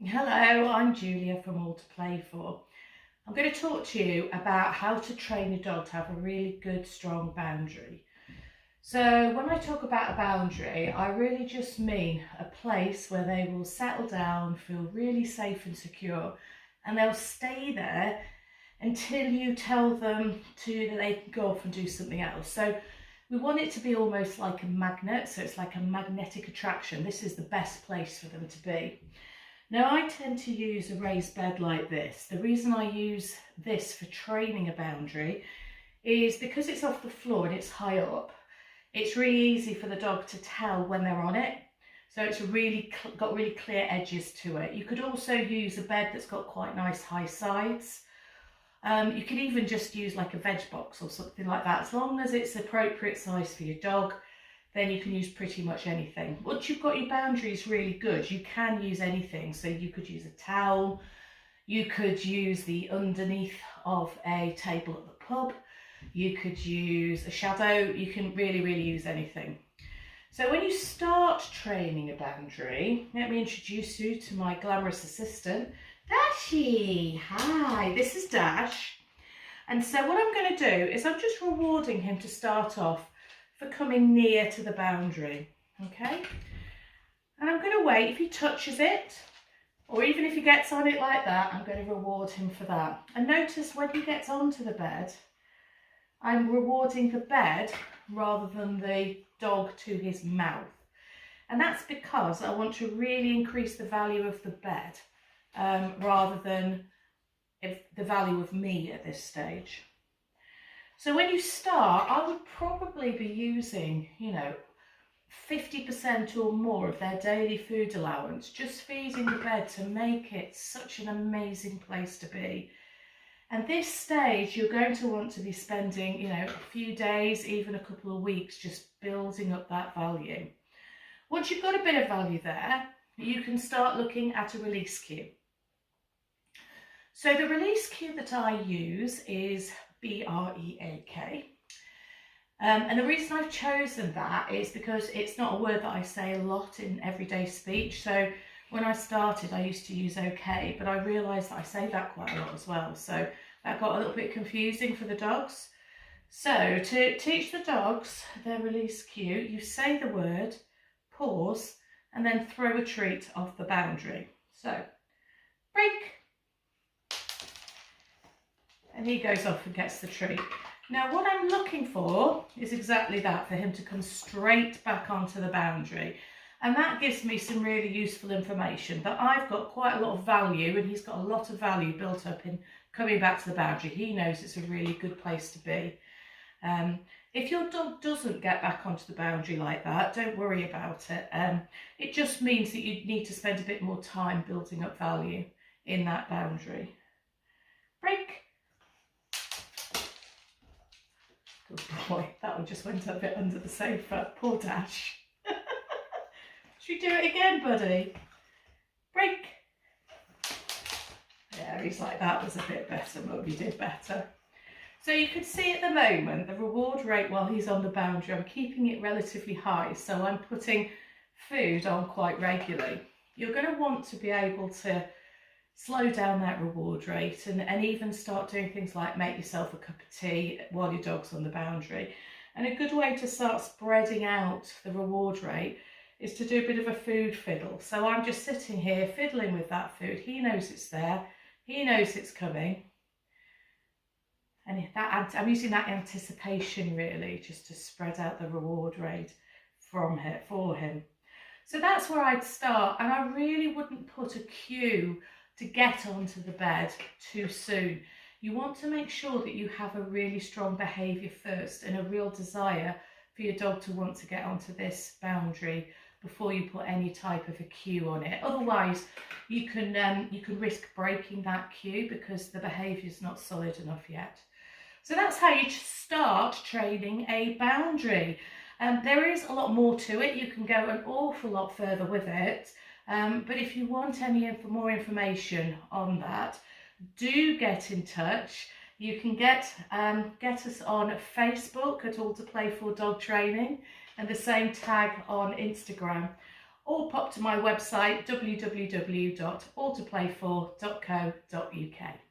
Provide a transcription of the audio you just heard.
Hello, I'm Julia from All to Play For. I'm going to talk to you about how to train a dog to have a really good, strong boundary. So when I talk about a boundary, I really just mean a place where they will settle down, feel really safe and secure, and they'll stay there until you tell them that they can go off and do something else. So we want it to be almost like a magnet, so it's like a magnetic attraction. This is the best place for them to be. Now I tend to use a raised bed like this. The reason I use this for training a boundary is because it's off the floor and it's high up. It's really easy for the dog to tell when they're on it. So it's got really clear edges to it. You could also use a bed that's got quite nice high sides. You could even just use like a veg box or something like that. As long as it's appropriate size for your dog, then you can use pretty much anything. Once you've got your boundaries really good, you can use anything. So you could use a towel, you could use the underneath of a table at the pub, you could use a shadow, you can really use anything. So when you start training a boundary, let me introduce you to my glamorous assistant, Dashy. Hi, this is Dash. And so what I'm going to do is I'm just rewarding him to start off for coming near to the boundary, okay? And I'm going to wait. If he touches it, or even if he gets on it like that, I'm going to reward him for that. And notice when he gets onto the bed, I'm rewarding the bed rather than the dog to his mouth. And that's because I want to really increase the value of the bed rather than the value of me at this stage. So when you start, I would probably be using, 50% or more of their daily food allowance, just feeding the bed to make it such an amazing place to be. And this stage, you're going to want to be spending, a few days, even a couple of weeks, just building up that value. Once you've got a bit of value there, you can start looking at a release cue. So the release cue that I use is BREAK. And the reason I've chosen that is because it's not a word that I say a lot in everyday speech. So when I started, I used to use OK, but I realised that I say that quite a lot as well. So that got a little bit confusing for the dogs. So to teach the dogs their release cue, you say the word, pause, and then throw a treat off the boundary. So, break. And he goes off and gets the treat. Now what I'm looking for is exactly that, for him to come straight back onto the boundary. And that gives me some really useful information that I've got quite a lot of value and he's got a lot of value built up in coming back to the boundary. He knows it's a really good place to be. If your dog doesn't get back onto the boundary like that, don't worry about it. It just means that you need to spend a bit more time building up value in that boundary. Break. Good boy, that one just went a bit under the sofa. Poor Dash. Should we do it again, buddy? Break. Yeah, he's like, that was a bit better, Mum, you did better. So you can see at the moment, the reward rate while he's on the boundary, I'm keeping it relatively high, so I'm putting food on quite regularly. You're going to want to be able to slow down that reward rate and even start doing things like make yourself a cup of tea while your dog's on the boundary. And a good way to start spreading out the reward rate is to do a bit of a food fiddle. So I'm just sitting here fiddling with that food. He knows it's there, he knows it's coming. And I'm using that anticipation really just to spread out the reward rate for him. So that's where I'd start, and I really wouldn't put a cue to get onto the bed too soon. You want to make sure that you have a really strong behaviour first and a real desire for your dog to want to get onto this boundary before you put any type of a cue on it. Otherwise, you can risk breaking that cue because the behaviour is not solid enough yet. So that's how you start training a boundary. There is a lot more to it. You can go an awful lot further with it. But if you want any more information on that, do get in touch. You can get us on Facebook at All to Play For Dog Training and the same tag on Instagram. or pop to my website www.alltoplayfor.co.uk.